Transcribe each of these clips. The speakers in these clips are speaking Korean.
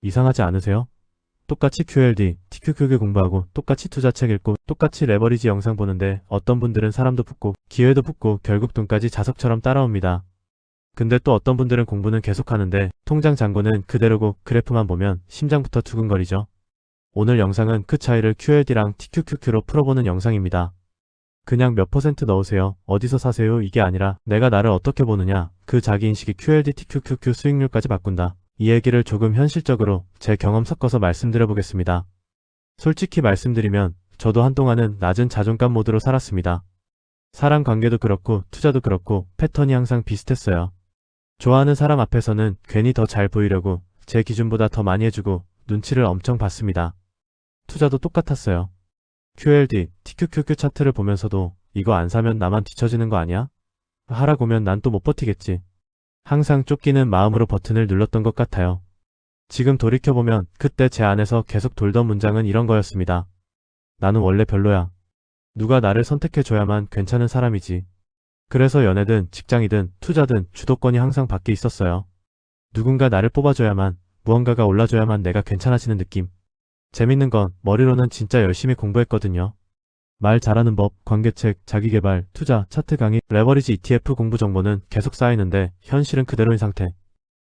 이상하지 않으세요? 똑같이 QLD, TQQQ 공부하고 똑같이 투자책 읽고 똑같이 레버리지 영상 보는데 어떤 분들은 사람도 붙고 기회도 붙고 결국 돈까지 자석처럼 따라옵니다. 근데 또 어떤 분들은 공부는 계속하는데 통장 잔고는 그대로고 그래프만 보면 심장부터 두근거리죠. 오늘 영상은 그 차이를 QLD랑 TQQQ로 풀어보는 영상입니다. 그냥 몇 퍼센트 넣으세요, 어디서 사세요 이게 아니라 내가 나를 어떻게 보느냐, 그 자기인식이 QLD, TQQQ 수익률까지 바꾼다. 이 얘기를 조금 현실적으로 제 경험 섞어서 말씀드려 보겠습니다. 솔직히 말씀드리면 저도 한동안은 낮은 자존감 모드로 살았습니다. 사람 관계도 그렇고 투자도 그렇고 패턴이 항상 비슷했어요. 좋아하는 사람 앞에서는 괜히 더 잘 보이려고 제 기준보다 더 많이 해주고 눈치를 엄청 봤습니다. 투자도 똑같았어요. QLD, TQQQ 차트를 보면서도 이거 안 사면 나만 뒤처지는 거 아니야? 하라고 하면 난 또 못 버티겠지. 항상 쫓기는 마음으로 버튼을 눌렀던 것 같아요. 지금 돌이켜보면 그때 제 안에서 계속 돌던 문장은 이런 거였습니다. 나는 원래 별로야. 누가 나를 선택해줘야만 괜찮은 사람이지. 그래서 연애든 직장이든 투자든 주도권이 항상 밖에 있었어요. 누군가 나를 뽑아줘야만, 무언가가 올라줘야만 내가 괜찮아지는 느낌. 재밌는 건 머리로는 진짜 열심히 공부했거든요. 말 잘하는 법, 관계책, 자기계발, 투자, 차트 강의, 레버리지 ETF 공부 정보는 계속 쌓이는데 현실은 그대로인 상태.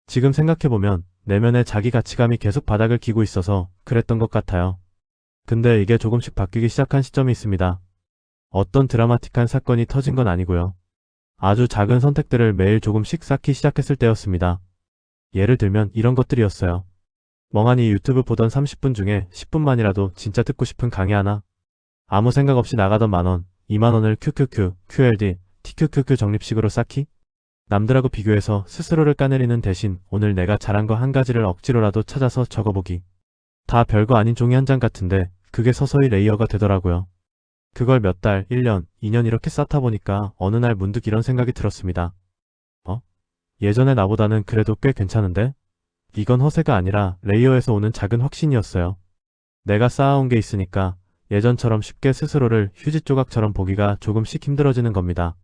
지금 생각해보면 내면의 자기 가치감이 계속 바닥을 기고 있어서 그랬던 것 같아요. 근데 이게 조금씩 바뀌기 시작한 시점이 있습니다. 어떤 드라마틱한 사건이 터진 건 아니고요. 아주 작은 선택들을 매일 조금씩 쌓기 시작했을 때였습니다. 예를 들면 이런 것들이었어요. 멍하니 유튜브 보던 30분 중에 10분만이라도 진짜 듣고 싶은 강의 하나. 아무 생각 없이 나가던 만원, 2만원을 QQQ, QLD, TQQQ 적립식으로 쌓기? 남들하고 비교해서 스스로를 까내리는 대신 오늘 내가 잘한 거 한 가지를 억지로라도 찾아서 적어보기. 다 별거 아닌 종이 한 장 같은데 그게 서서히 레이어가 되더라고요. 그걸 몇 달, 1년, 2년 이렇게 쌓다 보니까 어느 날 문득 이런 생각이 들었습니다. 예전에 나보다는 그래도 꽤 괜찮은데? 이건 허세가 아니라 레이어에서 오는 작은 확신이었어요. 내가 쌓아온 게 있으니까 예전처럼 쉽게 스스로를 휴지 조각처럼 보기가 조금씩 힘들어지는 겁니다.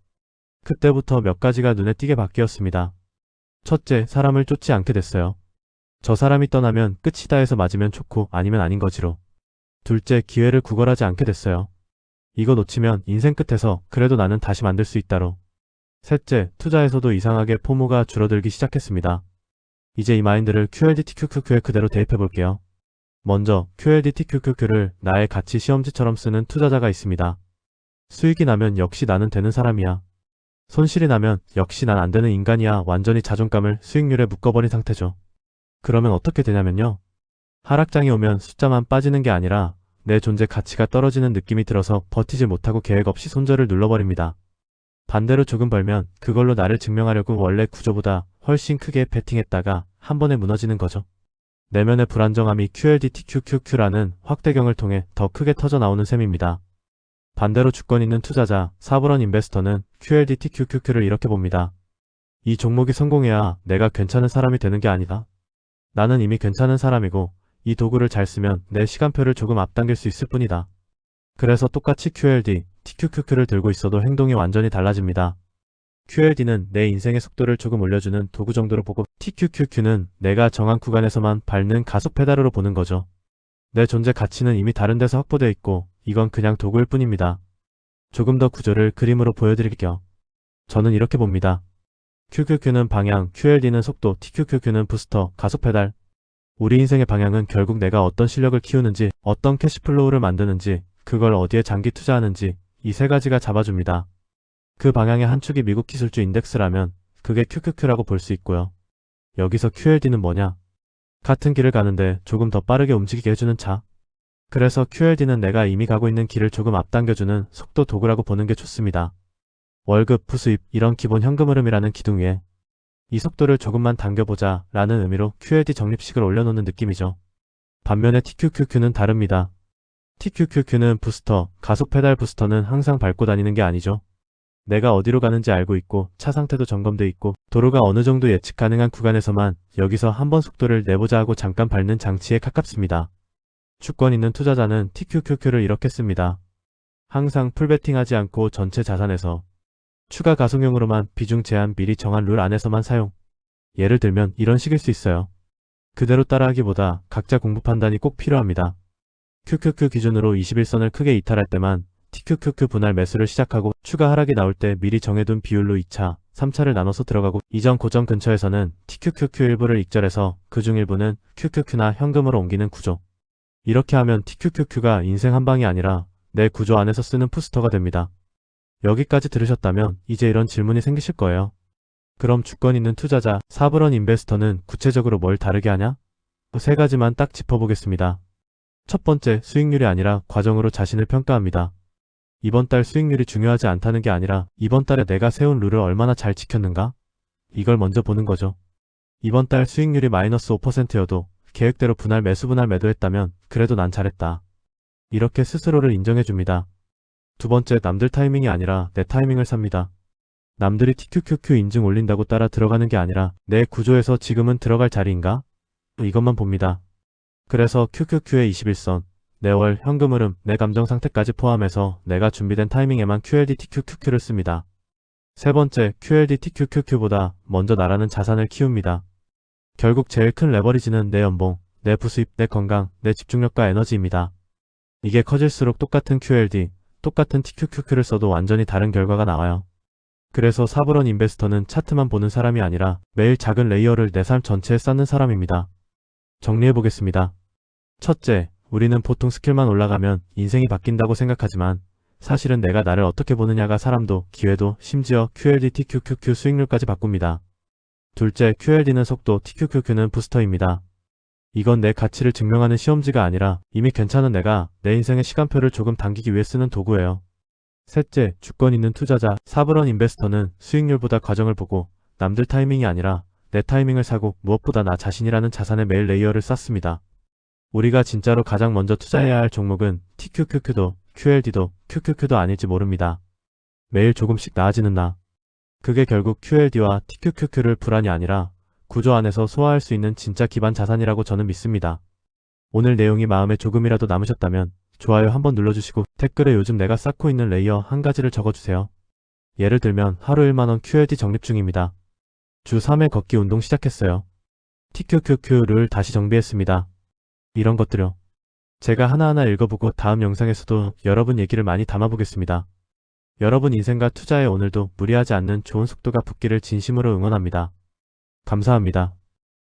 그때부터 몇 가지가 눈에 띄게 바뀌었습니다. 첫째, 사람을 쫓지 않게 됐어요. 저 사람이 떠나면 끝이다 해서 맞으면 좋고 아니면 아닌 거지로. 둘째, 기회를 구걸하지 않게 됐어요. 이거 놓치면 인생 끝에서 그래도 나는 다시 만들 수 있다로. 셋째, 투자에서도 이상하게 포모가 줄어들기 시작했습니다. 이제 이 마인드를 QLD, TQQQ에 그대로 대입해볼게요. 먼저 QLD, TQQQ를 나의 가치 시험지처럼 쓰는 투자자가 있습니다. 수익이 나면 역시 나는 되는 사람이야. 손실이 나면 역시 난 안 되는 인간이야. 완전히 자존감을 수익률에 묶어버린 상태죠. 그러면 어떻게 되냐면요. 하락장이 오면 숫자만 빠지는 게 아니라 내 존재 가치가 떨어지는 느낌이 들어서 버티지 못하고 계획 없이 손절을 눌러버립니다. 반대로 조금 벌면 그걸로 나를 증명하려고 원래 구조보다 훨씬 크게 베팅했다가 한 번에 무너지는 거죠. 내면의 불안정함이 QLD, TQQQ라는 확대경을 통해 더 크게 터져 나오는 셈입니다. 반대로 주권 있는 투자자, 사브런 인베스터는 QLD, TQQQ를 이렇게 봅니다. 이 종목이 성공해야 내가 괜찮은 사람이 되는 게 아니다. 나는 이미 괜찮은 사람이고 이 도구를 잘 쓰면 내 시간표를 조금 앞당길 수 있을 뿐이다. 그래서 똑같이 QLD, TQQQ를 들고 있어도 행동이 완전히 달라집니다. QLD는 내 인생의 속도를 조금 올려주는 도구 정도로 보고 TQQQ는 내가 정한 구간에서만 밟는 가속 페달으로 보는 거죠. 내 존재 가치는 이미 다른 데서 확보되어 있고 이건 그냥 도구일 뿐입니다. 조금 더 구조를 그림으로 보여드릴게요. 저는 이렇게 봅니다. QQQ는 방향, QLD는 속도, TQQQ는 부스터, 가속 페달. 우리 인생의 방향은 결국 내가 어떤 실력을 키우는지, 어떤 캐시플로우를 만드는지, 그걸 어디에 장기 투자하는지 이 세 가지가 잡아줍니다. 그 방향의 한 축이 미국 기술주 인덱스라면 그게 QQQ라고 볼 수 있고요. 여기서 QLD는 뭐냐? 같은 길을 가는데 조금 더 빠르게 움직이게 해주는 차. 그래서 QLD는 내가 이미 가고 있는 길을 조금 앞당겨주는 속도 도구라고 보는 게 좋습니다. 월급, 부수입, 이런 기본 현금 흐름이라는 기둥 위에 이 속도를 조금만 당겨보자 라는 의미로 QLD 적립식을 올려놓는 느낌이죠. 반면에 TQQQ는 다릅니다. TQQQ는 부스터, 가속 페달 부스터는 항상 밟고 다니는 게 아니죠. 내가 어디로 가는지 알고 있고 차 상태도 점검돼 있고 도로가 어느 정도 예측 가능한 구간에서만 여기서 한번 속도를 내보자 하고 잠깐 밟는 장치에 가깝습니다. 주권 있는 투자자는 TQQQ를 이렇게 씁니다. 항상 풀베팅하지 않고 전체 자산에서 추가 가속용으로만 비중 제한 미리 정한 룰 안에서만 사용. 예를 들면 이런 식일 수 있어요. 그대로 따라하기보다 각자 공부 판단이 꼭 필요합니다. QQQ 기준으로 21선을 크게 이탈할 때만 TQQQ 분할 매수를 시작하고 추가 하락이 나올 때 미리 정해둔 비율로 2차, 3차를 나눠서 들어가고 이전 고점 근처에서는 TQQQ 일부를 익절해서 그중 일부는 QQQ나 현금으로 옮기는 구조. 이렇게 하면 TQQQ가 인생 한방이 아니라 내 구조 안에서 쓰는 부스터가 됩니다. 여기까지 들으셨다면 이제 이런 질문이 생기실 거예요. 그럼 주권 있는 투자자, 사브런 인베스터는 구체적으로 뭘 다르게 하냐? 세 가지만 딱 짚어보겠습니다. 첫 번째, 수익률이 아니라 과정으로 자신을 평가합니다. 이번 달 수익률이 중요하지 않다는 게 아니라 이번 달에 내가 세운 룰을 얼마나 잘 지켰는가? 이걸 먼저 보는 거죠. 이번 달 수익률이 마이너스 5%여도 계획대로 분할 매도했다면 그래도 난 잘했다. 이렇게 스스로를 인정해줍니다. 두 번째, 남들 타이밍이 아니라 내 타이밍을 삽니다. 남들이 TQQQ 인증 올린다고 따라 들어가는 게 아니라 내 구조에서 지금은 들어갈 자리인가? 이것만 봅니다. 그래서 QQQ의 21선, 내 월 현금 흐름, 내 감정 상태까지 포함해서 내가 준비된 타이밍에만 QLD TQQQ를 씁니다. 세 번째, QLD TQQQ보다 먼저 나라는 자산을 키웁니다. 결국 제일 큰 레버리지는 내 연봉, 내 부수입, 내 건강, 내 집중력과 에너지입니다. 이게 커질수록 똑같은 QLD, 똑같은 TQQQ를 써도 완전히 다른 결과가 나와요. 그래서 사브런 인베스터는 차트만 보는 사람이 아니라 매일 작은 레이어를 내 삶 전체에 쌓는 사람입니다. 정리해보겠습니다. 첫째, 우리는 보통 스킬만 올라가면 인생이 바뀐다고 생각하지만 사실은 내가 나를 어떻게 보느냐가 사람도, 기회도, 심지어 QLD TQQQ 수익률까지 바꿉니다. 둘째, QLD는 속도, TQQQ는 부스터입니다. 이건 내 가치를 증명하는 시험지가 아니라 이미 괜찮은 내가 내 인생의 시간표를 조금 당기기 위해 쓰는 도구예요. 셋째, 주권 있는 투자자, 사브런 인베스터는 수익률보다 과정을 보고 남들 타이밍이 아니라 내 타이밍을 사고 무엇보다 나 자신이라는 자산의 매일 레이어를 쌓습니다. 우리가 진짜로 가장 먼저 투자해야 할 종목은 TQQQ도 QLD도 QQQ도 아닐지 모릅니다. 매일 조금씩 나아지는 나. 그게 결국 QLD와 TQQQ를 불안이 아니라 구조 안에서 소화할 수 있는 진짜 기반 자산이라고 저는 믿습니다. 오늘 내용이 마음에 조금이라도 남으셨다면 좋아요 한번 눌러주시고 댓글에 요즘 내가 쌓고 있는 레이어 한 가지를 적어주세요. 예를 들면 하루 1만원 QLD 적립 중입니다. 주 3회 걷기 운동 시작했어요. TQQQ를 다시 정비했습니다. 이런 것들요. 제가 하나하나 읽어보고 다음 영상에서도 여러분 얘기를 많이 담아보겠습니다. 여러분 인생과 투자에 오늘도 무리하지 않는 좋은 속도가 붙기를 진심으로 응원합니다. 감사합니다.